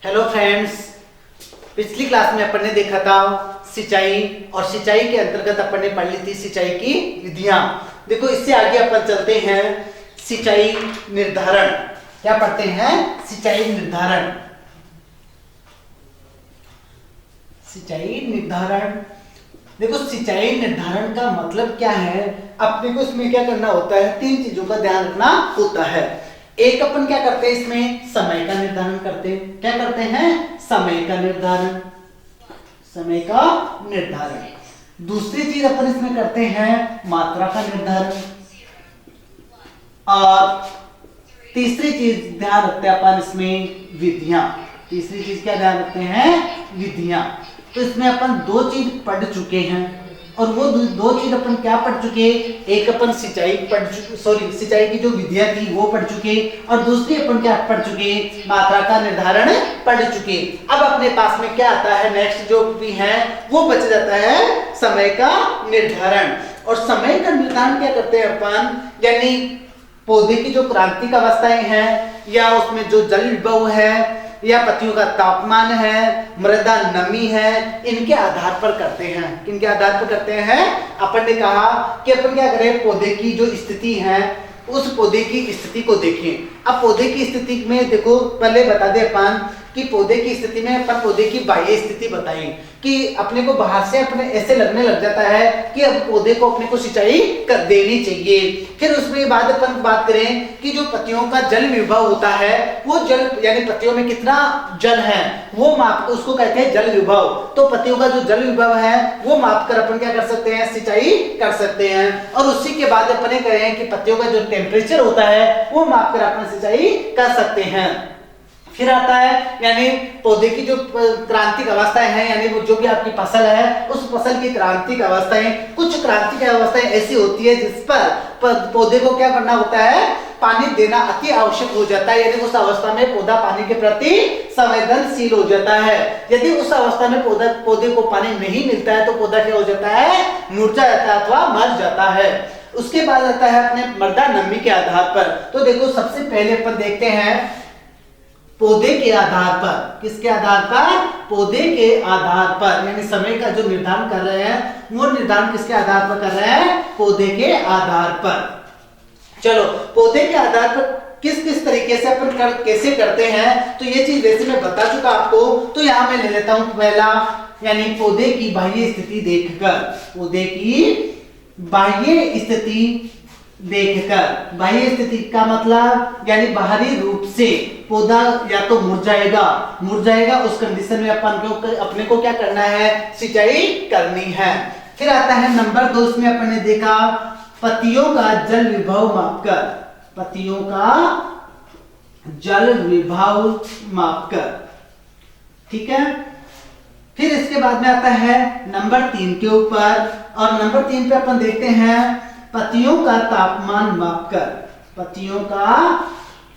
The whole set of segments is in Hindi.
हेलो फ्रेंड्स, पिछली क्लास में अपन ने देखा था सिंचाई और सिंचाई के अंतर्गत अपन ने पढ़ ली थी सिंचाई की विधियां। देखो इससे आगे अपन चलते हैं सिंचाई निर्धारण। क्या पढ़ते हैं? सिंचाई निर्धारण। सिंचाई निर्धारण। देखो सिंचाई निर्धारण का मतलब क्या है, अपने को इसमें क्या करना होता है, तीन चीजों का ध्यान रखना होता है। एक अपन क्या करते हैं, इसमें समय का निर्धारण करते हैं। क्या करते हैं? समय का निर्धारण। समय का निर्धारण। दूसरी चीज अपन इसमें करते हैं मात्रा का निर्धारण। और तीसरी चीज ध्यान रखते हैं अपन इसमें विधियां। तीसरी चीज क्या ध्यान रखते हैं? विधियां। तो इसमें अपन दो चीज पढ़ चुके हैं, और वो दो चीज अपन क्या पढ़ चुके हैं? एक अपन सिंचाई सिंचाई की जो विधियां थी वो पढ़ चुके, और दूसरी अपन क्या पढ़ चुके? मात्रा का निर्धारण पढ़ चुके। अब अपने पास में क्या आता है, नेक्स्ट जो भी है वो बच जाता है समय का निर्धारण। और समय का निर्धारण क्या करते हैं अपन, यानी पौधे की जो क्रांतिक अवस्थाएं हैं, या उसमें जो जल विभव है, या पत्तियों का तापमान है, मृदा नमी है, इनके आधार पर करते हैं। किनके आधार पर करते हैं? अपन ने कहा कि अपन क्या करें, पौधे की जो स्थिति है उस पौधे की स्थिति को देखें। अब पौधे की स्थिति में देखो, पहले बता दे अपन कि पौधे की स्थिति में अपन पौधे की बाह्य स्थिति बताएं कि अपने को बाहर से अपने ऐसे लगने लग जाता है कि अब पौधे को अपने को सिंचाई कर देनी चाहिए। फिर उसमें बाद अपन बात करें कि जो पत्तियों का जल विभव होता है, वो जल यानी पत्तियों में कितना जल है वो माप, उसको कहते हैं जल विभव। तो पत्तियों का जो जल विभव है वो माप कर अपन क्या कर सकते हैं? सिंचाई कर सकते हैं। और उसी के बाद अपन कहें कि पत्तियों का जो टेम्परेचर होता है वो माप कर अपन सिंचाई कर सकते हैं। फिर आता है यानी पौधे की जो क्रांतिक अवस्थाएं हैं, यानी वो जो भी आपकी फसल है उस फसल की क्रांतिक अवस्थाएं, कुछ क्रांतिक अवस्थाएं ऐसी होती है जिस पर पौधे को क्या करना होता है, पानी देना अति आवश्यक हो जाता है। यानी उस अवस्था में पौधा पानी के प्रति संवेदनशील हो जाता है। यदि उस अवस्था में पौधे को पानी नहीं मिलता है तो पौधा क्या हो जाता है? मुरझा जाता है अथवा मर जाता है। उसके बाद आता है अपने मृदा नमी के आधार पर। तो देखो सबसे पहले अपन देखते हैं पौधे के आधार पर। किसके आधार पर? पौधे के आधार पर। यानी समय का जो निर्धारण कर रहे हैं वो निर्धारण किसके आधार पर कर रहे हैं? पौधे के आधार पर। चलो पौधे के आधार पर किस किस तरीके से अपन कैसे करते हैं, तो ये चीज वैसे मैं बता चुका आपको। तो यहां मैं ले लेता हूं पहला, यानी पौधे की बाह्य स्थिति देखकर। पौधे की बाह्य स्थिति देखकर। बाह्य स्थिति का मतलब यानी बाहरी रूप से पौधा या तो मुरझाएगा, उस कंडीशन में अपने को क्या करना है? सिंचाई करनी है। फिर आता है नंबर 2, इसमें अपन ने देखा पत्तियों का जल विभव मापकर। पत्तियों का जल विभव मापकर, ठीक है। फिर इसके बाद में आता है नंबर 3 के ऊपर, और नंबर 3 पे अपन देखते हैं पत्तियों का तापमान मापकर। पत्तियों का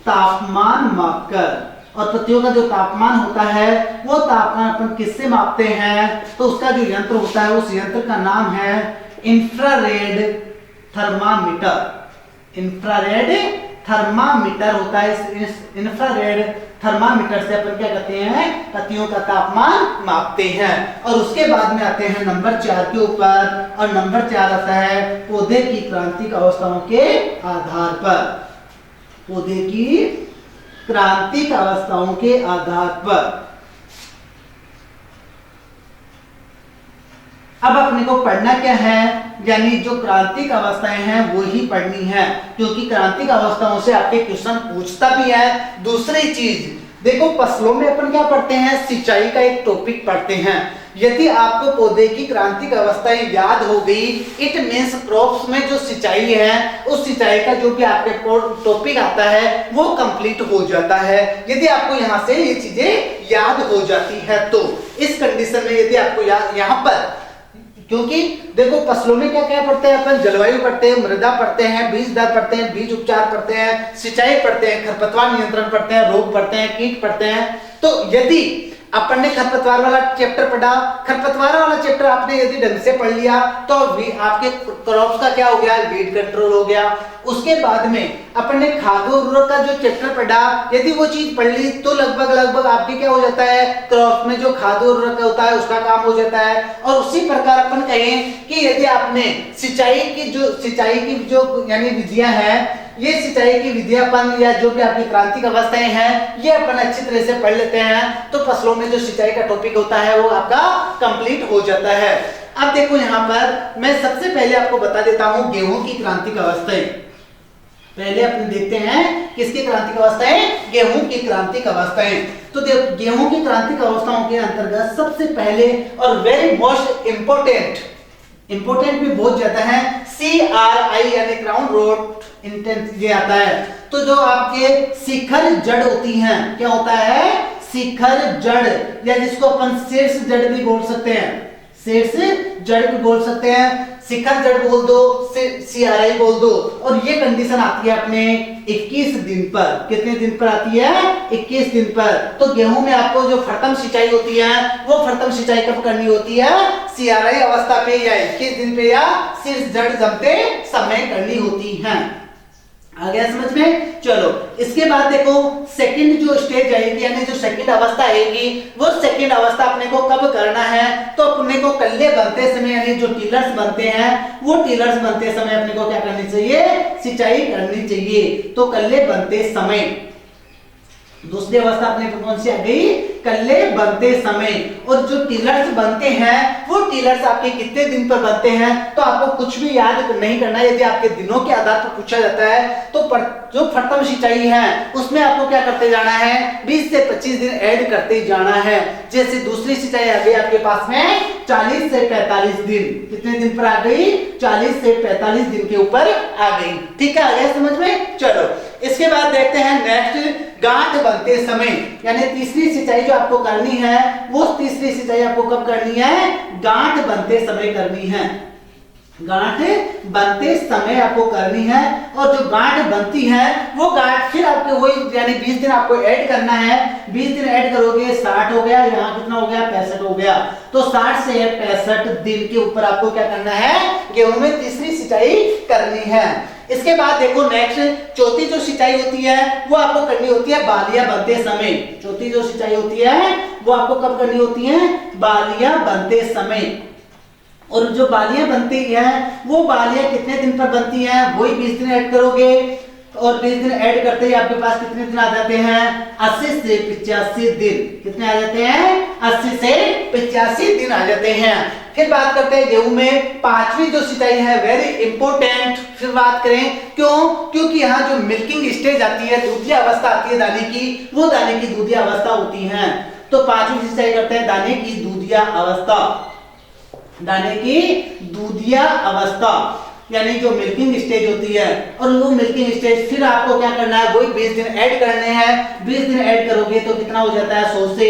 तापमान मापकर। और पत्तियों का जो तापमान होता है वो तापमान अपन किससे मापते हैं? तो उसका जो यंत्र होता है उस यंत्र का नाम है इंफ्रारेड थर्मामीटर। इंफ्रारेड थर्मामीटर होता है। इस इंफ्रारेड थर्मामीटर से अपन क्या करते हैं? पत्तियों का तापमान मापते हैं। और उसके बाद में आते हैं नंबर 4 के ऊपर, और नंबर 4 आता है पौधे की क्रांतिक अवस्थाओं के आधार पर। पौधे की क्रांतिक अवस्थाओं के आधार पर। अब अपने को पढ़ना क्या है, यानी जो क्रांतिक अवस्थाएं हैं वो ही पढ़नी है, क्योंकि क्रांतिक अवस्थाओं से आपके क्वेश्चन पूछता भी है। दूसरी चीज देखो, फसलों में अपन क्या पढ़ते हैं? सिंचाई का एक टॉपिक पढ़ते हैं। यदि आपको पौधे की क्रांतिक अवस्थाएं याद हो गई, इट मींस क्रॉप्स में जो सिंचाई है उस सिंचाई का जो भी आपके टॉपिक आता है वो कंप्लीट हो जाता है। यदि आपको यहाँ से ये चीजें याद हो जाती है तो इस कंडीशन में यदि आपको यहाँ पर, क्योंकि देखो फसलों में क्या क्या पढ़ते हैं अपन? जलवायु पढ़ते हैं, मृदा पढ़ते हैं, बीज दर पढ़ते हैं, बीज उपचार पढ़ते हैं, सिंचाई पढ़ते हैं, खरपतवार नियंत्रण पढ़ते हैं, रोग पढ़ते हैं, कीट पढ़ते हैं। तो यदि अपन ने खरपतवार वाला चैप्टर पढ़ा, खरपतवार वाला चैप्टर आपने यदि ढंग से पढ़ लिया तो आपके क्रॉप्स का क्या हो गया, वीड कंट्रोल हो गया। उसके बाद में अपन ने खाद्य उर्वरक का जो चैप्टर पढ़ा, यदि वो चीज पढ़ ली तो लगभग आपके क्या हो जाता है, क्रॉप में जो खाद्य उर्वरक होता है उसका काम हो जाता है। और उसी प्रकार अपन कहें कि यदि आपने सिंचाई की जो यानी विधियां हैं, ये सिंचाई की विधियापन या जो भी आपकी क्रांतिक अवस्थाएं हैं, ये अपन अच्छी तरह से पढ़ लेते हैं तो फसलों में जो सिंचाई का टॉपिक होता है वो आपका कंप्लीट हो जाता है। अब देखो यहाँ पर मैं सबसे पहले आपको बता देता हूँ गेहूं की क्रांतिक अवस्थाएं। पहले अपन देखते हैं किसकी क्रांतिक अवस्थाएं, गेहूं की क्रांतिक अवस्थाएं। तो गेहूं की क्रांतिक अवस्थाओं के अंतर्गत सबसे पहले और वेरी मोस्ट इंपोर्टेंट भी बहुत ज्यादा है, CRI यानी क्राउन रूट इंटेंस ये आता है। तो जो आपके शिखर जड़ होती हैं, क्या होता है, शिखर जड़, या जिसको अपन शीर्ष जड़ भी बोल सकते हैं, शीर्ष जड़ भी बोल सकते हैं, शिखर जड़ बोल दो, CRI बोल दो। और ये कंडीशन आती है अपने 21 दिन पर। कितने दिन पर आती है, 21 दिन पर। तो गेहूं में आपको जो प्रथम सिंचाई होती है वो प्रथम सिंचाई कब करनी होती है, CRI अवस्था पे या 21 दिन पे या शीर्ष जड़ जमते समय करनी होती है। आ गया समझ में। चलो इसके बाद देखो सेकंड जो स्टेज आएगी यानी जो सेकंड अवस्था आएगी, वो सेकंड अवस्था अपने को कब करना है, तो अपने को कल्ले बनते समय यानी जो टिलर्स बनते हैं, वो टिलर्स बनते समय अपने को क्या करनी चाहिए, सिंचाई करनी चाहिए। तो कल्ले बनते समय दूसरी अवस्था अपने को कौन सी आ गई, कल्ले बनते समय। और जो टिलर्स बनते हैं वो टिलर्स आपके कितने दिन पर बनते हैं, तो आपको कुछ भी याद नहीं करना। यदि आपके दिनों के आधार पर पूछा जाता है तो जो प्रथम सिंचाई है उसमें आपको क्या करते जाना है, 20 से 25 दिन ऐड करते जाना है। जैसे दूसरी सिंचाई आ गई आपके पास में 40 से 45 दिन, कितने दिन पर आ गई, 40 से 45 दिन के ऊपर आ गई। ठीक है, आ गया समझ में। चलो इसके बाद देखते हैं नेक्स्ट, गांठ बनते समय यानी तीसरी सिंचाई जो आपको करनी है, वो तीसरी सिंचाई आपको कब करनी है, गांठ बनते समय करनी है। गांठ बनते समय आपको करनी है। और जो गांठ बनती है वो गांठ फिर आपके वही यानी 20 दिन आपको ऐड करना है। 20 दिन ऐड करोगे 60 हो गया, यहाँ कितना हो गया, 65 हो गया। तो 60 से 65 दिन के ऊपर आपको क्या करना है, गेहूं में तीसरी सिंचाई करनी है। इसके बाद देखो नेक्स्ट चौथी जो सिंचाई होती है वो आपको करनी होती है बालियां बनते समय। चौथी जो सिंचाई होती है वो आपको कब करनी होती है, बालियां बनते समय। और जो बालियां बनती हैं वो बालियां कितने दिन पर बनती हैं, वही 20 दिन ऐड करोगे। और 20 दिन ऐड करते ही आपके पास कितने दिन आ जाते हैं, 80 से 85 दिन। कितने आ जाते हैं, 80 से 85 दिन आ जाते हैं। फिर बात करते हैं गेहूं में पांचवी जो सिंचाई है, वेरी इंपोर्टेंट। फिर बात करें क्यों, क्योंकि यहाँ जो मिल्किंग स्टेज आती है, दूधिया अवस्था आती है दाने की, वो दाने की दूधिया अवस्था होती है। तो पांचवी सिंचाई करते हैं दाने की दूधिया अवस्था। दाने की दूधिया अवस्था यानी जो मिल्किंग स्टेज होती है। और वो मिल्किंग स्टेज फिर आपको क्या करना है, वही 20 दिन ऐड करने हैं। 20 दिन ऐड करोगे तो कितना हो जाता है, 100 से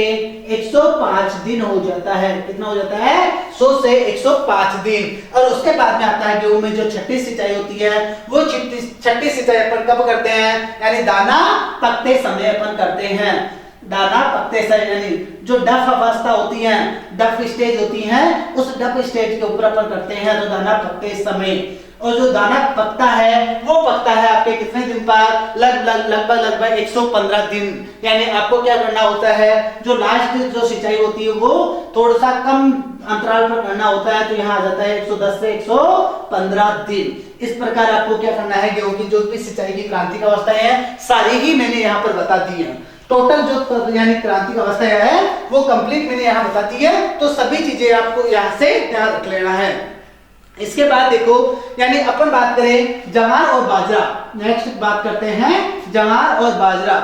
105 दिन हो जाता है। कितना हो जाता है, 100 से 105 दिन। और उसके बाद में आता है गेहूं में जो छठी सिंचाई होती है, वो छठी सिंचाई अपन कब करते हैं, यानी दाना पकते समय अपन करते हैं। दाना पकते समय यानी जो डफ अवस्था होती है, डफ स्टेज होती है, उस डफ स्टेज के ऊपर अपन करते हैं तो दाना पकते समय। और जो दाना पकता है वो पकता है आपके कितने दिन पर, लगभग 115 दिन। यानी आपको क्या करना होता है, जो लास्ट जो सिंचाई होती है वो थोड़ा सा कम अंतराल पर करना होता है। तो यहाँ आ जाता है 110 से 115 दिन। इस प्रकार आपको क्या करना है, गेहूं की जो भी सिंचाई की क्रांतिक अवस्थाएं हैं सारी ही मैंने यहाँ पर बता दी है। टोटल जो यानी क्रांतिक अवस्था है वो कंप्लीट मैंने यहाँ बता दी है। तो सभी चीजें आपको यहाँ से ध्यान रख लेना है। इसके बाद देखो यानी अपन बात करें जवार और बाजरा। नेक्स्ट बात करते हैं जवार और बाजरा।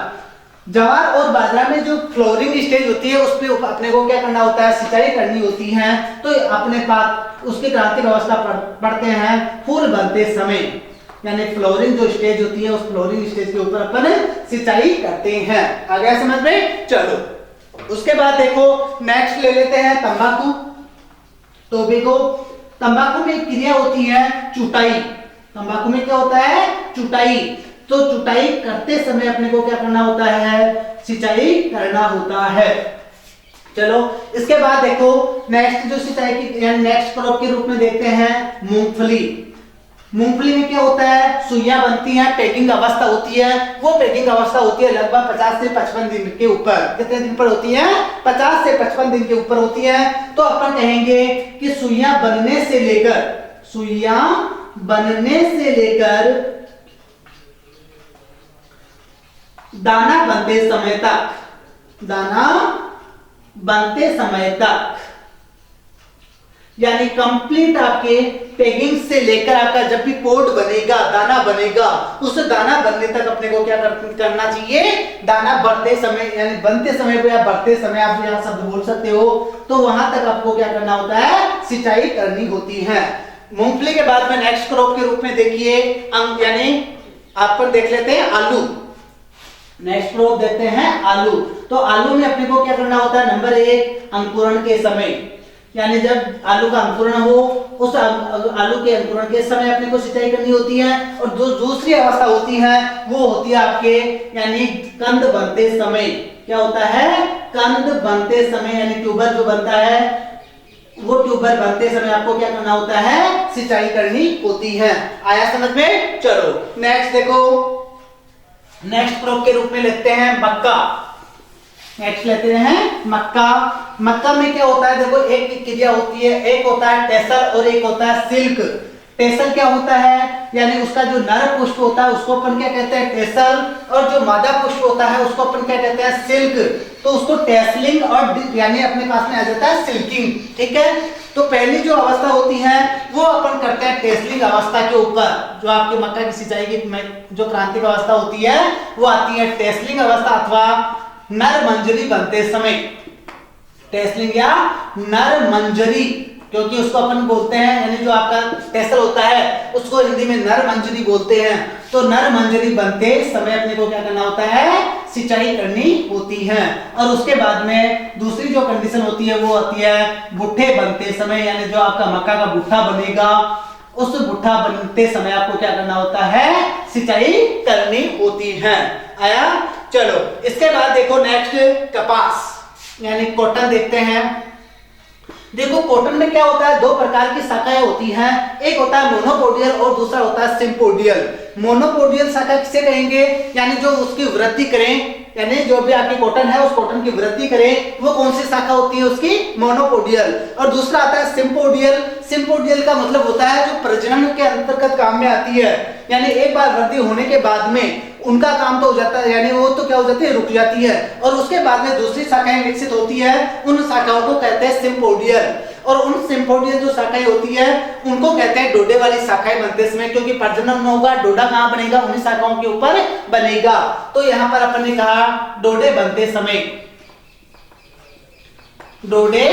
जवार और बाजरा में जो फ्लोरिंग स्टेज होती है उस पे अपने को क्या करना होता है, सिंचाई करनी होती है। तो अपने पास उसकी क्रांतिक अवस्था पढ़ते हैं फूल बनते समय। यानी फ्लोरिंग जो स्टेज होती है उस फ्लोरिंग स्टेज के ऊपर अपन सिंचाई करते हैं। आ गया समझ में। चलो उसके बाद देखो नेक्स्ट ले लेते हैं तंबाकू। तो देखो तंबाकू में क्रिया होती है चुटाई। तंबाकू में क्या होता है, चुटाई। तो चुटाई करते समय अपने को क्या करना होता है, सिंचाई करना होता है। चलो इसके बाद देखो नेक्स्ट जो सिंचाई की यानी नेक्स्ट क्रॉप के रूप में देखते हैं मूंगफली। मूंगफली में क्या होता है, सुइयां बनती हैं, पैकिंग अवस्था होती है। वो पैकिंग अवस्था होती है लगभग 50 से 55 दिन के ऊपर। कितने दिन पर होती है? 50 से 55 दिन के ऊपर होती है। तो अपन कहेंगे कि सुइयां बनने से लेकर दाना बनते समय तक यानी कंप्लीट आपके पेगिंग से लेकर आपका जब भी पोड बनेगा, दाना बनेगा, उस दाना बनने तक अपने को क्या करना चाहिए? दाना बढ़ते समय यानी बनते समय को या बढ़ते समय आप यहाँ शब्द बोल सकते हो, तो वहां तक आपको क्या करना होता है? सिंचाई करनी होती है। मूंगफली के बाद में नेक्स्ट क्रॉप के रूप में देखिए यानी आप देख लेते हैं आलू। नेक्स्ट क्रॉप देखते हैं आलू। तो आलू में अपने को क्या करना होता है? नंबर 1 अंकुरण के समय, यानी जब आलू का अंकुरण हो उस आलू के अंकुरण के समय अपने को सिंचाई करनी होती है। और जो दूसरी अवस्था होती है वो होती है आपके यानी कंद बनते समय। क्या होता है? कंद बनते समय यानी ट्यूबर जो बनता है, वो ट्यूबर बनते समय आपको क्या करना होता है? सिंचाई करनी होती है। आया समझ में? चलो नेक्स्ट देखो, नेक्स्ट क्रॉप के रूप में लेते हैं मक्का। नेक्स्ट लेते हैं मक्का। मक्का में क्या होता है? देखो एक क्रिया होती है, एक होता है टेसल और एक होता है सिल्क। टेसल क्या होता है? यानी उसका जो नर पुष्प होता है उसको अपन क्या कहते हैं? टेसल। और जो मादा पुष्प होता है उसको अपन क्या कहते हैं? सिल्क। तो उसको टेसलिंग और यानी अपने पास में आ जाता है सिल्किंग। ठीक है, तो पहली जो अवस्था होती है वो अपन करते हैं टेसलिंग अवस्था के ऊपर। जो आपके मक्का की सिंचाई की जो क्रांतिक अवस्था होती है वो आती है टेसलिंग अवस्था अथवा नर मंजरी बनते समय। टेसलिंग या नर मंजरी, क्योंकि उसको अपन बोलते हैं यानी जो आपका टेसल होता है उसको हिंदी में नर मंजरी बोलते हैं। तो नर मंजरी बनते समय अपने को क्या करना होता है? सिंचाई करनी होती है। और उसके बाद में दूसरी जो कंडीशन होती है वो आती है भुट्टे बनते समय, यानी जो आपका मक्का का भुट्टा बनेगा उस भुट्टा बनते समय आपको क्या करना होता है? सिंचाई करनी होती है। आया? चलो इसके बाद देखो नेक्स्ट कपास यानी कॉटन देखते हैं। देखो कॉटन में क्या होता है? 2 प्रकार की शाखाएं होती हैं, एक होता है मोनोपोडियल और दूसरा होता है सिम्पोडियल। मोनोपोडियल शाखा किसे कहेंगे? यानी जो उसकी वृद्धि करें, यानी जो भी आपकी कॉटन है उस कॉटन की वृद्धि करें, वो कौन सी शाखा होती है? उसकी मोनोपोडियल। और दूसरा आता है सिम्पोडियल। सिम्पोडियल का मतलब होता है जो प्रजनन के अंतर्गत काम में आती है, यानी एक बार वृद्धि होने के बाद में उनका काम तो हो जाता है, यानी वो तो क्या हो जाती है? रुक जाती है। और उसके बाद में दूसरी शाखाएं विकसित होती है, उन शाखाओं को कहते हैं सिम्पोडियल। और उन सिम्पोडियल जो शाखाएं होती है उनको कहते हैं डोडे वाली शाखाएं बनते समय, क्योंकि प्रजनन होगा, डोडा कहां बनेगा? उन्हीं शाखाओं के ऊपर बनेगा। तो यहां पर अपन ने कहा डोडे बनते समय, डोडे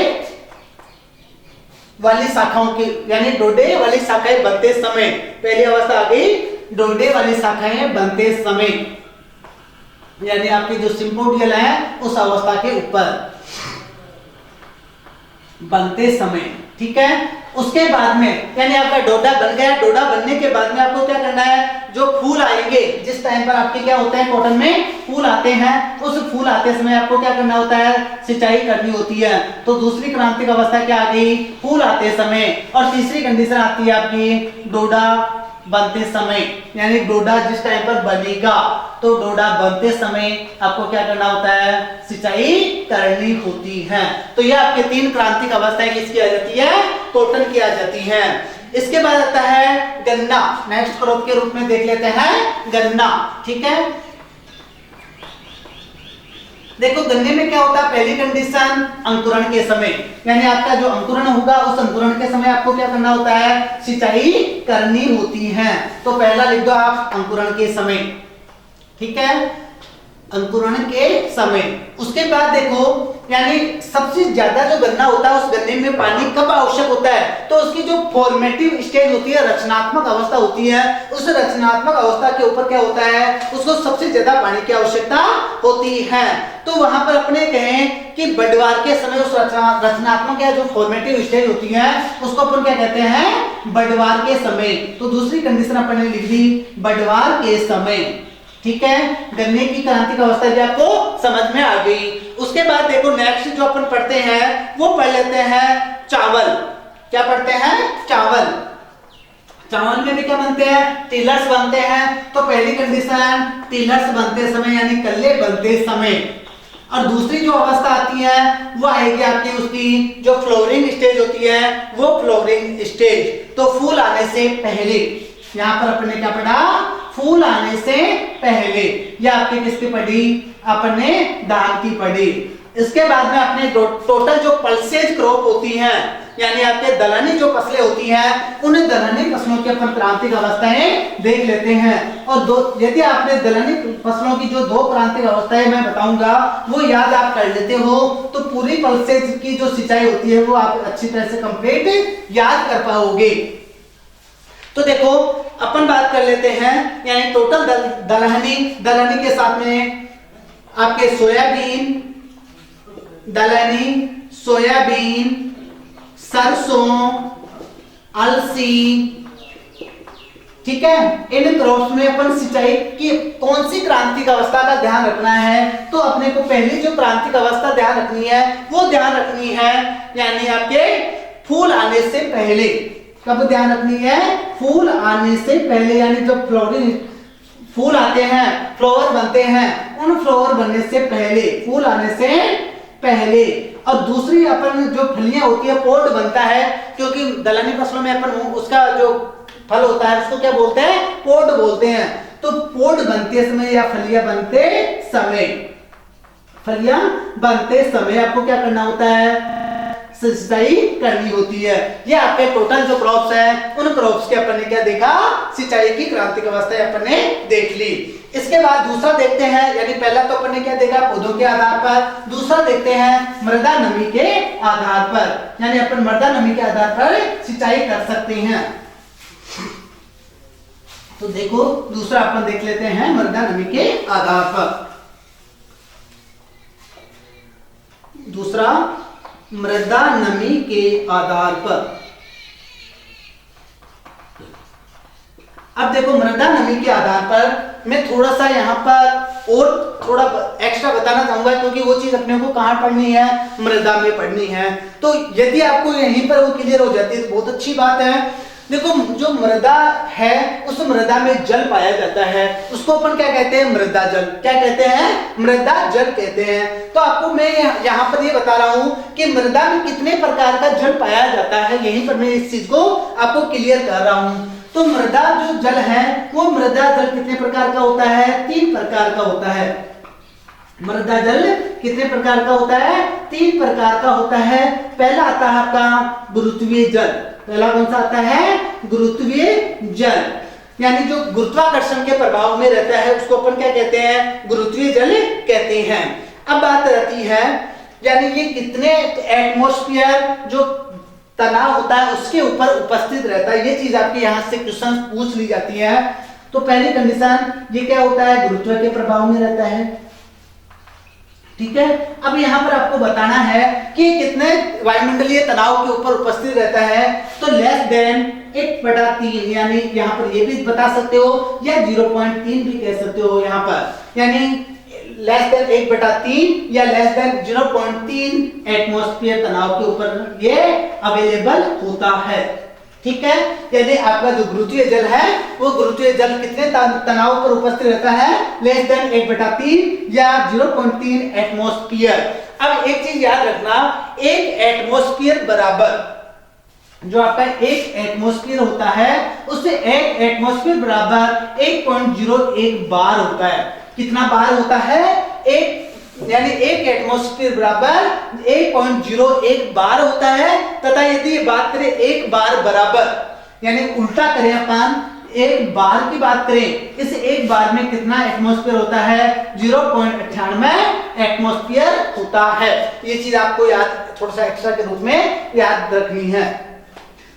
वाली शाखाओं की यानी डोडे वाली शाखाएं बनते समय, पहली अवस्था आ गई डोडे वाली शाखाएं बनते समय, यानी आपकी जो सिम्पोडियल है उस अवस्था के ऊपर बनते समय। ठीक है, उसके बाद में यानी आपका डोडा बन गया। डोडा बनने के बाद में आपको क्या करना है? जो फूल आएंगे, जिस टाइम पर आपके क्या होते हैं कॉटन में फूल आते हैं, उस फूल आते समय आपको क्या करना होता है? सिंचाई करनी होती है। तो दूसरी क्रांतिक अवस्था क्या आ गई? फूल आते समय। और तीसरी कंडीशन आती है आपकी डोडा बनते समय, यानी डोडा जिस टाइम पर बनेगा तो डोडा बनते समय आपको क्या करना होता है? सिंचाई करनी होती है। तो यह आपके 3 क्रांतिक अवस्थाएं किसकी आ जाती है? कॉटन की आ जाती है। इसके बाद आता है गन्ना। नेक्स्ट क्रॉप के रूप में देख लेते हैं गन्ना। ठीक है, देखो गन्ने में क्या होता है? पहली कंडीशन अंकुरण के समय, यानी आपका जो अंकुरण होगा उस अंकुरण के समय आपको क्या करना होता है? सिंचाई करनी होती है। तो पहला लिख दो आप अंकुरण के समय। ठीक है, अंकुरण के समय। उसके बाद देखो यानी सबसे ज्यादा जो गन्ना होता है उस गन्ने में पानी कब आवश्यक होता है? तो उसकी जो फॉर्मेटिव स्टेज होती है, रचनात्मक अवस्था होती है, उस रचनात्मक अवस्था के ऊपर क्या होता है? उसको सबसे ज्यादा पानी की आवश्यकता होती है। तो वहां पर अपने कहें कि बढ़वार के समय उस रचनात्मक या जो फॉर्मेटिव स्टेज होती है उसको अपन क्या कहते हैं? बढ़वार के समय। तो दूसरी कंडीशन अपन ने लिख दी बढ़वार के समय। ठीक है, गन्ने की क्रांतिक अवस्था भी आपको समझ में आ गई। उसके बाद देखो नेक्स्ट जो अपन पढ़ते हैं वो पढ़ लेते हैं चावल। क्या पढ़ते हैं? चावल। चावल में भी क्या बनते हैं? टिलर्स बनते हैं। तो पहली कंडीशन टिलर्स बनते समय यानी कल्ले बनते समय, और दूसरी जो अवस्था आती है वो आएगी आपकी उसकी जो फ्लोरिंग स्टेज होती है वो फ्लोरिंग स्टेज। तो फूल आने से पहले, यहाँ पर अपन ने क्या पढ़ा? फूल आने से पहले। ये आपके किसकी पढ़ी? अपन ने धान की पढ़ी। इसके बाद में अपने टोटल जो पल्सेज क्रॉप होती हैं यानी आपके दलहनी जो फसलें होती हैं उन दलहनी फसलों की अपन प्रांतिक अवस्थाएं देख लेते हैं। और दो, यदि आपने दलहनी फसलों की जो 2 प्रांतिक अवस्थाएं मैं बताऊंगा वो याद आप कर लेते हो तो पूरी पल्सेज की जो सिंचाई होती है वो आप अच्छी तरह से कंप्लीट याद कर पाओगे। तो देखो अपन बात कर लेते हैं यानी टोटल दलहनी के साथ में आपके सोयाबीन, दलहनी, सोयाबीन, सरसों, अलसी, ठीक है। इन क्रॉप्स में अपन सिंचाई की कौन सी क्रांतिक अवस्था का ध्यान रखना है? तो अपने को पहली जो क्रांतिक अवस्था ध्यान रखनी है वो ध्यान रखनी है यानी आपके फूल आने से पहले। कब ध्यान रखनी है? फूल आने से पहले, यानी जब फ्लोरिंग फूल आते हैं, फ्लावर बनते हैं, उन फ्लावर बनने से पहले, फूल आने से पहले। और दूसरी अपन जो फलियां होती है पोड बनता है, क्योंकि दलहनी फसलों में अपन उसका जो फल होता है उसको क्या बोलते हैं? पोड बोलते हैं। तो पोड बनते समय या फलियां बनते समय, फलियां बनते समय आपको क्या करना होता है? सिंचाई करनी होती है। ये आपके टोटल जो क्रॉप्स है उन क्रॉप्स के अपन ने क्या देखा? सिंचाई की क्रांतिक अवस्था अपन ने देख ली। इसके बाद दूसरा देखते हैं, यानी पहला तो अपन ने क्या देखा? पौधों के आधार पर। दूसरा देखते हैं मृदा नमी के आधार पर, यानी अपन मृदा नमी के आधार पर सिंचाई कर सकते हैं। तो देखो दूसरा अपन देख लेते हैं मृदा नमी के आधार पर। दूसरा मृदा नमी के आधार पर। अब देखो मृदा नमी के आधार पर मैं थोड़ा सा यहाँ पर और थोड़ा एक्स्ट्रा बताना चाहूंगा, क्योंकि वो चीज अपने को कहाँ पढ़नी है? मृदा में पढ़नी है। तो यदि आपको यहीं पर वो क्लियर हो जाती है तो बहुत अच्छी बात है। देखो जो मृदा है उस मृदा में जल पाया जाता है, उसको अपन क्या कहते हैं? मृदा जल। क्या कहते हैं? मृदा जल कहते हैं। तो आपको मैं यहाँ पर ये बता रहा हूँ कि मृदा में कितने प्रकार का जल पाया जाता है, यहीं पर मैं इस चीज को आपको क्लियर कर रहा हूँ। तो मृदा जो जल है वो मृदा जल कितने प्रकार का होता है? 3 प्रकार का होता है। मृदा जल कितने प्रकार का होता है? 3 प्रकार का होता है। पहला आता है आपका गुरुत्वीय जल। पहला कौन सा आता है? गुरुत्वीय जल, यानी जो गुरुत्वाकर्षण के प्रभाव में रहता है उसको अपन क्या कहते हैं? गुरुत्वीय जल कहते हैं। अब बात रहती है यानी ये कितने एटमॉस्फेयर जो तनाव होता है उसके ऊपर उपस्थित रहता है, ये चीज आपके यहाँ से क्वेश्चन पूछ ली जाती है। तो पहली कंडीशन ये क्या होता है? गुरुत्व के प्रभाव में रहता है, ठीक है। अब यहाँ पर आपको बताना है कि कितने वायुमंडलीय तनाव के ऊपर उपस्थित रहता है। तो लेस देन 1/3, यानी यहाँ पर ये भी बता सकते हो या 0.3 भी कह सकते हो यहाँ पर, यानी लेस देन 1/3 या लेस देन 0.3 एटमॉस्फेयर तनाव के ऊपर ये अवेलेबल होता है, ठीक है। यदि आपका जो गुरुत्वीय जल है वो गुरुत्वीय जल कितने तनाव पर उपस्थित रहता है? लेस देन 1/3 या 0.3 एटमॉस्फेयर। अब एक चीज याद रखना, एक एटमॉस्फेयर बराबर जो आपका एक एटमॉस्फेयर होता है उससे एक एटमॉस्फेयर बराबर 1.01 बार होता है। कितना बार होता है? एक, यानी एक एटमॉस्फेयर बराबर 1.01 बार होता है। तथा यदि बात करें एक बार बराबर, यानी उल्टा करें अपन, एक बार की बात करें, इस एक बार में कितना एटमॉस्फेयर होता है? 0.98 एटमॉस्फेयर होता है। ये चीज आपको याद थोड़ा सा एक्स्ट्रा के रूप में याद रखनी है।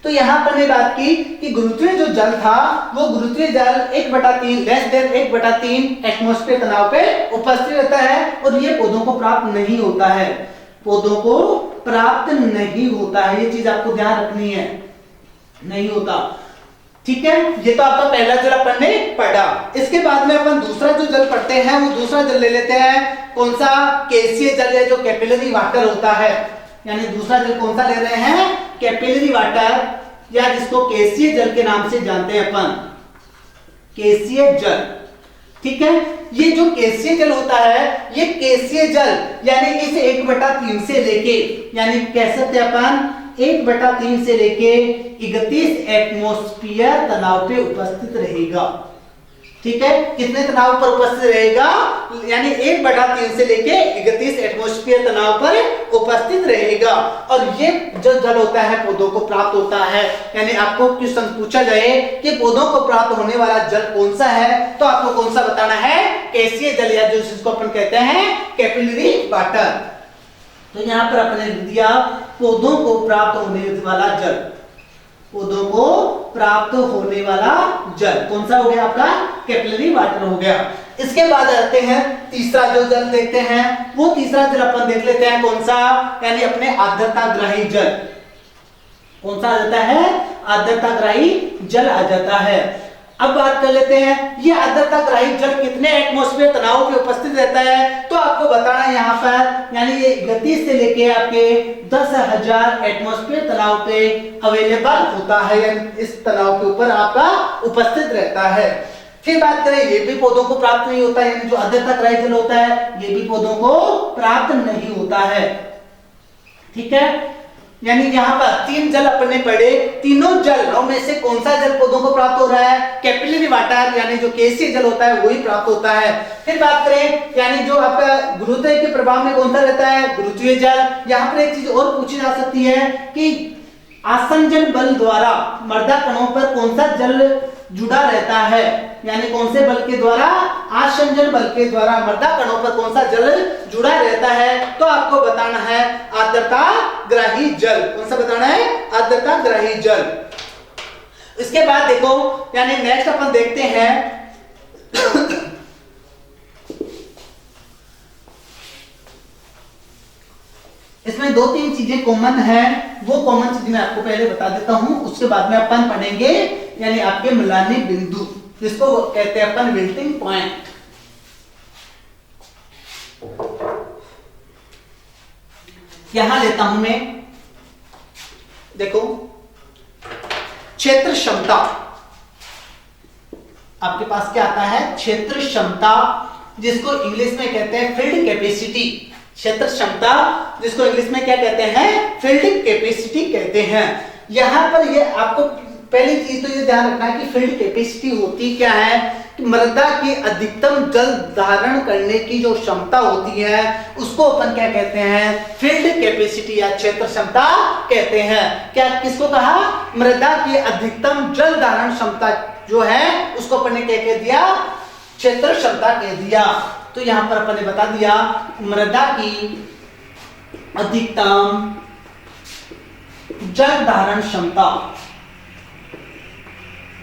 तो यहाँ पर मैं बात की कि गुरुत्वीय जो जल था वो गुरुत्वीय जल 1/3 लेस देन 1/3 एटमॉस्फेयर तनाव पे उपस्थित रहता है और ये पौधों को प्राप्त नहीं होता है, पौधों को प्राप्त नहीं होता है। ये चीज आपको ध्यान रखनी है, नहीं होता, ठीक है, ये तो आपका पहला जल अपन ने पढ़ा। इसके बाद में अपन दूसरा जो जल पढ़ते हैं वो दूसरा जल ले लेते हैं, कौन सा? केसीय जल है, जो कैपिलरी वाटर होता है। यानी दूसरा जल कौन सा ले रहे हैं? कैपिलरी वाटर, या जिसको केसीय जल के नाम से जानते हैं अपन, केसीय जल। ठीक है, ये जो केसीय जल होता है, ये केसीय जल यानी इस 1/3 से लेके, यानी कह सकते हैं अपन 1/3 से लेके 31 एटमॉस्फेयर तनाव पे उपस्थित रहेगा। ठीक है, कितने तनाव पर उपस्थित रहेगा? यानी 1/3 से लेके 31 एटमॉस्फेयर तनाव पर उपस्थित रहेगा। और ये जो जल होता है पौधों को प्राप्त होता है। यानी आपको क्वेश्चन पूछा जाए कि पौधों को प्राप्त होने वाला जल कौन सा है, तो आपको कौन सा बताना है? केसीय जल, या जो जिसको अपन कहते हैं कैपिलरी वाटर। तो यहां पर अपने दिया पौधों को प्राप्त होने वाला जल, पौधों को प्राप्त होने वाला जल कौन सा हो गया? आपका कैपिलरी वाटर हो गया। इसके बाद आते हैं तीसरा जो जल देखते हैं, वो तीसरा जल अपन देख लेते हैं कौन सा? यानी अपने आर्द्रताग्राही जल। कौन सा आ जाता है? आर्द्रताग्राही जल आ जाता है। अब बात कर लेते हैं ये आर्द्रताग्राही जल कितने एटमॉस्फेयर तनाव पे उपस्थित रहता है, तो आपको बताना है यहाँ पर, यानी ये 31 से लेके आपके 10,000 एटमॉस्फेयर तनाव पे अवेलेबल होता है, यानी इस तनाव के ऊपर आपका उपस्थित रहता है। फिर बात करें, ये भी पौधों को प्राप्त नहीं होता है, यानी जो आर्द्रताग्राही जल होता है ये भी पौधों को प्राप्त नहीं होता है। ठीक है, यानी यहाँ पर 3 जल अपने पढ़े, तीनों जलों में से कौन सा जल पौधों को प्राप्त हो रहा है? कैपिलरी वाटर, यानी जो केसीय जल होता है वही प्राप्त होता है। फिर बात करें, यानी जो आपका गुरुत्व के प्रभाव में कौन सा रहता है? गुरुत्वीय जल। यहाँ पर एक चीज और पूछी जा सकती है कि आसंजन बल द्वारा मृदा कणों पर कौन सा जल जुड़ा रहता है, यानी कौन से बल के द्वारा? आसंजन बल के द्वारा मृदा कणों पर कौन सा जल जुड़ा रहता है, तो आपको बताना है आर्द्रताग्राही जल। कौन सा बताना है? आर्द्रताग्राही जल। इसके बाद देखो, यानी नेक्स्ट अपन देखते हैं इसमें 2-3 चीजें कॉमन है, वो कॉमन चीज मैं आपको पहले बता देता हूं, उसके बाद में अपन पढ़ेंगे यानी आपके मिलानी बिंदु, जिसको कहते हैं अपन विल्टिंग पॉइंट। यहां लेता हूं मैं, देखो क्षेत्र क्षमता, आपके पास क्या आता है? क्षेत्र क्षमता, जिसको इंग्लिश में कहते हैं फील्ड कैपेसिटी। क्षेत्र क्षमता, जिसको इंग्लिश में क्या कहते हैं? फील्ड कैपेसिटी कहते हैं। यहां पर ये आपको पहली चीज तो ये ध्यान रखना है कि फील्ड कैपेसिटी होती क्या है, कि मृदा की अधिकतम जल धारण करने की जो क्षमता होती है उसको अपन क्या कहते हैं? फील्ड कैपेसिटी या क्षेत्र क्षमता कहते हैं। क्या किसको कहा? मृदा की अधिकतम जल धारण क्षमता जो है उसको अपन ने क्या कह दिया? क्षेत्र क्षमता कह दिया। तो यहां पर अपन ने बता दिया मृदा की अधिकतम जल धारण क्षमता,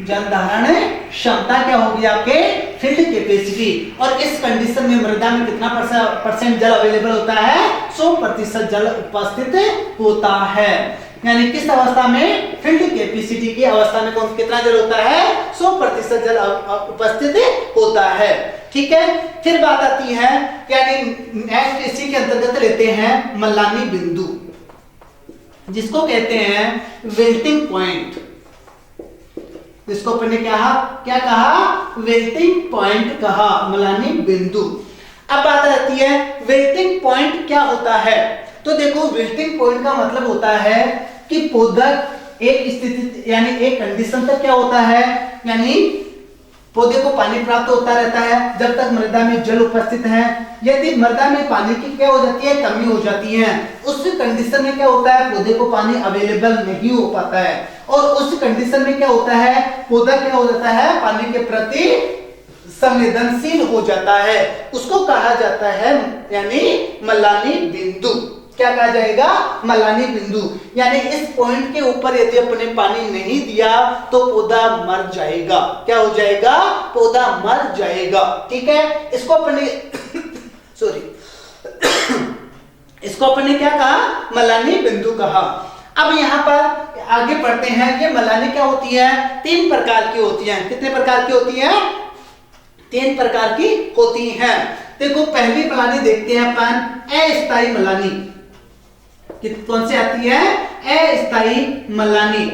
जल धारण क्षमता क्या होगी? आपके फील्ड कैपेसिटी। और इस कंडीशन में मृदा में कितना परसेंट जल अवेलेबल होता है? 100% जल उपस्थित होता है। यानी किस अवस्था में? फील्ड कैपेसिटी की अवस्था में कौन कितना जल होता है? 100% जल उपस्थित होता है। ठीक है, फिर बात आती है, यानी नेक्स्ट इसी के अंतर्गत लेते हैं मलानी बिंदु, जिसको कहते हैं विल्टिंग पॉइंट। जिसको अपन ने क्या कहा? विल्टिंग पॉइंट कहा, मलानी बिंदु। अब बात आती है विल्टिंग पॉइंट क्या होता है। तो देखो विल्टिंग पॉइंट का मतलब होता है कि पौधा एक स्थिति यानी एक कंडीशन तक क्या होता है, यानी पौधे को पानी प्राप्त होता रहता है जब तक मृदा में जल उपस्थित है। यदि मृदा में पानी की क्या हो जाती है? कमी हो जाती है, उस कंडीशन में क्या होता है? पौधे को पानी अवेलेबल नहीं हो पाता है। और उस कंडीशन में क्या होता है? पौधा क्या हो जाता है? पानी के प्रति संवेदनशील हो जाता है, उसको कहा जाता है यानी मलानी बिंदु। क्या कहा जाएगा? मलानी बिंदु। यानी इस पॉइंट के ऊपर यदि अपने पानी नहीं दिया तो पौधा मर जाएगा। क्या हो जाएगा? पौधा मर जाएगा। ठीक है, इसको अपने सॉरी इसको अपन ने क्या कहा? मलानी बिंदु कहा। अब यहाँ पर आगे बढ़ते हैं। ये मलानी क्या होती है? 3 प्रकार की होती हैं। कितने प्रकार की होती हैं? 3 प्रकार की होती हैं। देखो पहली मलानी देखते हैं अपन, अस्थायी मलानी। कौन सी आती है? अस्थायी मलानी।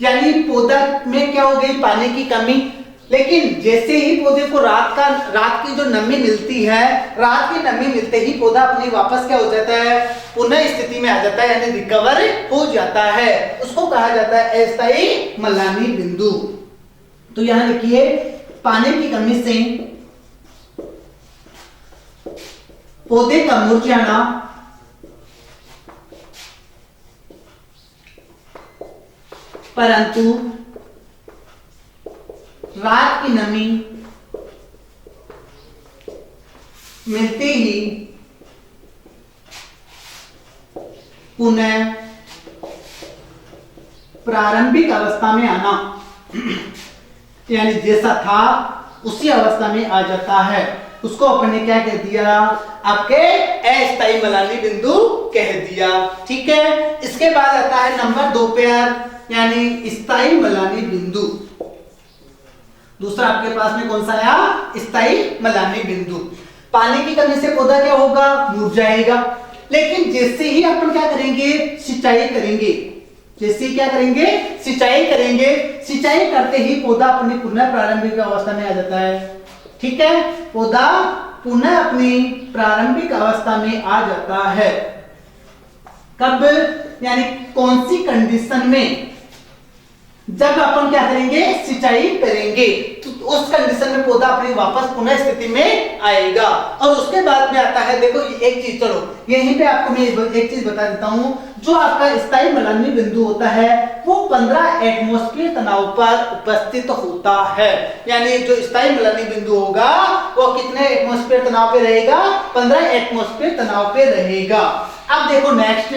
यानी पौधा में क्या हो गई? पानी की कमी। लेकिन जैसे ही पौधे को रात की जो नमी मिलती है, रात की नमी मिलते ही पौधा अपनी वापस क्या हो जाता है? पुनः स्थिति में आ जाता है, यानी रिकवर हो जाता है। उसको कहा जाता है अस्थायी मलानी बिंदु। तो यहां लिखिए, पानी की कमी से पौधे का मुरझाना परंतु रात की नमी मिलते ही पुनः प्रारंभिक अवस्था में आना, यानी जैसा था उसी अवस्था में आ जाता है, उसको अपन ने क्या कह दिया? आपके अस्थायी मलानी बिंदु कह दिया। ठीक है। इसके बाद आता है नंबर 2 पे, यानी स्थायी मलानी बिंदु। दूसरा आपके पास में कौन सा आया? स्थायी मलानी बिंदु। पानी की कमी से पौधा क्या होगा? मुरझाएगा। लेकिन जैसे ही अपन क्या करेंगे? सिंचाई करेंगे। जैसे ही क्या करेंगे? सिंचाई करेंगे। सिंचाई करते ही पौधा अपनी पुनः प्रारंभिक अवस्था में आ जाता है। ठीक है। पौधा पुनः अपनी प्रारंभिक अवस्था में आ जाता है। कब? यानी कौन सी कंडीशन में? जब अपन क्या करेंगे? सिंचाई करेंगे, तो उस कंडीशन में पौधा अपनी वापस पुनः स्थिति में आएगा। और उसके बाद में आता है, देखो एक चीज, चलो यहीं पे आपको मैं एक चीज बता देता हूं। जो आपका स्थायी मलानी बिंदु होता है वो 15 एटमॉस्फेयर तनाव पर उपस्थित होता है। यानी जो स्थायी मलानी बिंदु होगा वो कितने एटमॉस्फेयर तनाव पे रहेगा? 15 एटमॉस्फेयर तनाव पे रहेगा। अब देखो नेक्स्ट,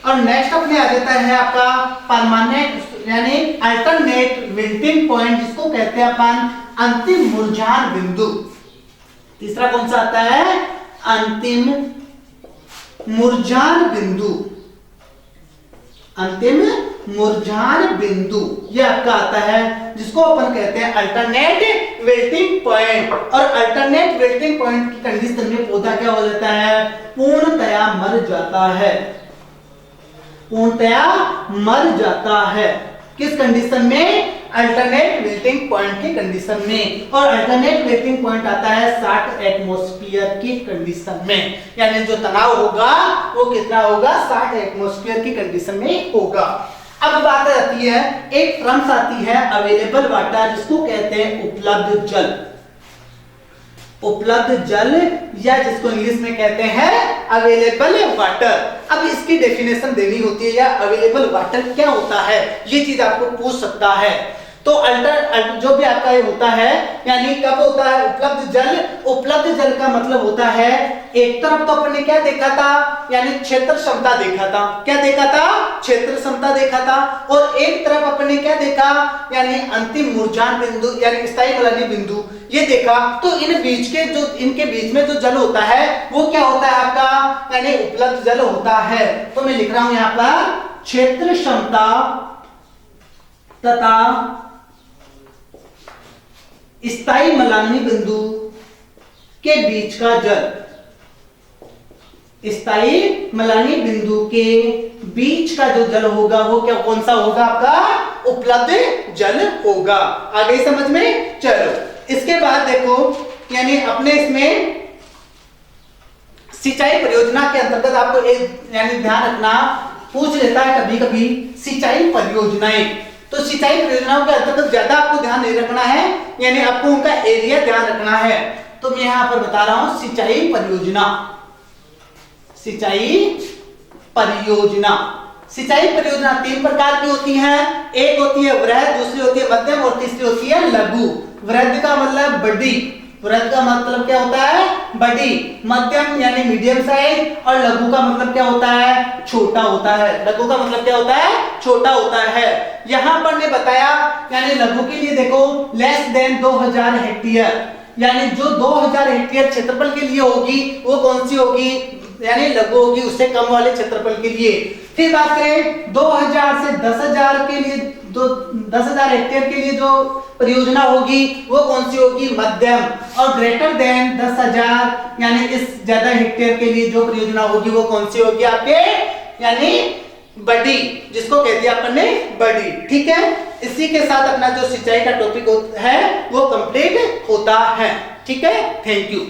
और नेक्स्ट अपने आ जाता है आपका परमानेंट, यानी अल्टरनेट विल्टिंग पॉइंट, जिसको कहते हैं अपन अंतिम मुरझान बिंदु। तीसरा कौन सा आता है? अंतिम मुरझान बिंदु। अंतिम मुरझान बिंदु ये आपका आता है, जिसको अपन कहते हैं अल्टरनेट विल्टिंग पॉइंट। और अल्टरनेट विल्टिंग पॉइंट की कंडीशन में पौधा क्या हो जाता है? पूर्णतया मर जाता है। पूर्णतया मर जाता है। किस कंडीशन में? अल्टरनेट विल्टिंग पॉइंट की कंडीशन में। और अल्टरनेट विल्टिंग पॉइंट आता है 60 एटमॉस्फेयर की कंडीशन में। यानी जो तनाव होगा वो कितना होगा? 60 एटमॉस्फेयर की कंडीशन में होगा। अब बात आती है, एक टर्म्स आती है अवेलेबल वाटर, जिसको कहते हैं उपलब्ध जल। उपलब्ध जल, या जिसको इंग्लिश में कहते हैं अवेलेबल वाटर। अब इसकी डेफिनेशन देनी होती है, या अवेलेबल वाटर क्या होता है, ये चीज आपको पूछ सकता है। तो जो भी आपका ये होता है, यानी कब होता है उपलब्ध जल? उपलब्ध जल का मतलब होता है, एक तरफ तो अपन ने क्या देखा था? यानी क्षेत्र क्षमता देखा था। क्या देखा था? क्षेत्र क्षमता देखा था। और एक तरफ अपन ने क्या देखा? यानी अंतिम मुरझान बिंदु, यानी स्थायी मलानी बिंदु, ये देखा। तो इन बीच के जो, इनके बीच में जो जल होता है वो क्या होता है आपका? यानी उपलब्ध जल होता है। तो मैं लिख रहा हूं यहां पर क्षेत्र क्षमता तथा स्थायी मलानी बिंदु के बीच का जल। स्थायी मलानी बिंदु के बीच का जो जल होगा वो क्या, कौन सा होगा आपका? उपलब्ध जल होगा। आ गई समझ में? चलो इसके बाद देखो, यानी अपने इसमें सिंचाई परियोजना के अंतर्गत आपको एक यानी ध्यान रखना, पूछ लेता है कभी कभी सिंचाई परियोजनाएं। तो सिंचाई परियोजनाओं के अंतर्गत ज्यादा आपको ध्यान नहीं रखना है, यानी आपको उनका एरिया ध्यान रखना है। तो मैं यहां पर बता रहा हूं सिंचाई परियोजना। सिंचाई परियोजना, सिंचाई परियोजना 3 प्रकार की होती हैं। एक होती है वृहद, दूसरी होती है मध्यम और तीसरी होती है लघु। वृहद का मतलब बड़ी, वृहद का मतलब क्या होता है? बड़ी। मध्यम यानी मीडियम साइज, और लघु का मतलब क्या होता है? छोटा होता है। लघु का मतलब क्या होता है? छोटा होता है। यहां पर ने बताया, यानी लघु के लिए देखो लेस देन 2000 हेक्टेयर, यानी जो 2000 हेक्टेयर क्षेत्रफल के लिए होगी वो कौन सी होगी? यानी लघु होगी उससे कम वाले क्षेत्रफल के लिए। फिर बात करें 2000 से 10,000 के लिए, 10,000 हेक्टेयर के लिए जो परियोजना होगी वो कौन सी होगी, मध्यम। और ग्रेटर देन 10,000 यानी इस ज्यादा हेक्टेयर के लिए जो परियोजना होगी वो कौन सी होगी आपके, यानी बड़ी, जिसको कह दिया अपन ने बड़ी। ठीक है, इसी के साथ अपना जो सिंचाई का टॉपिक है वो कंप्लीट होता है। ठीक है, थैंक यू।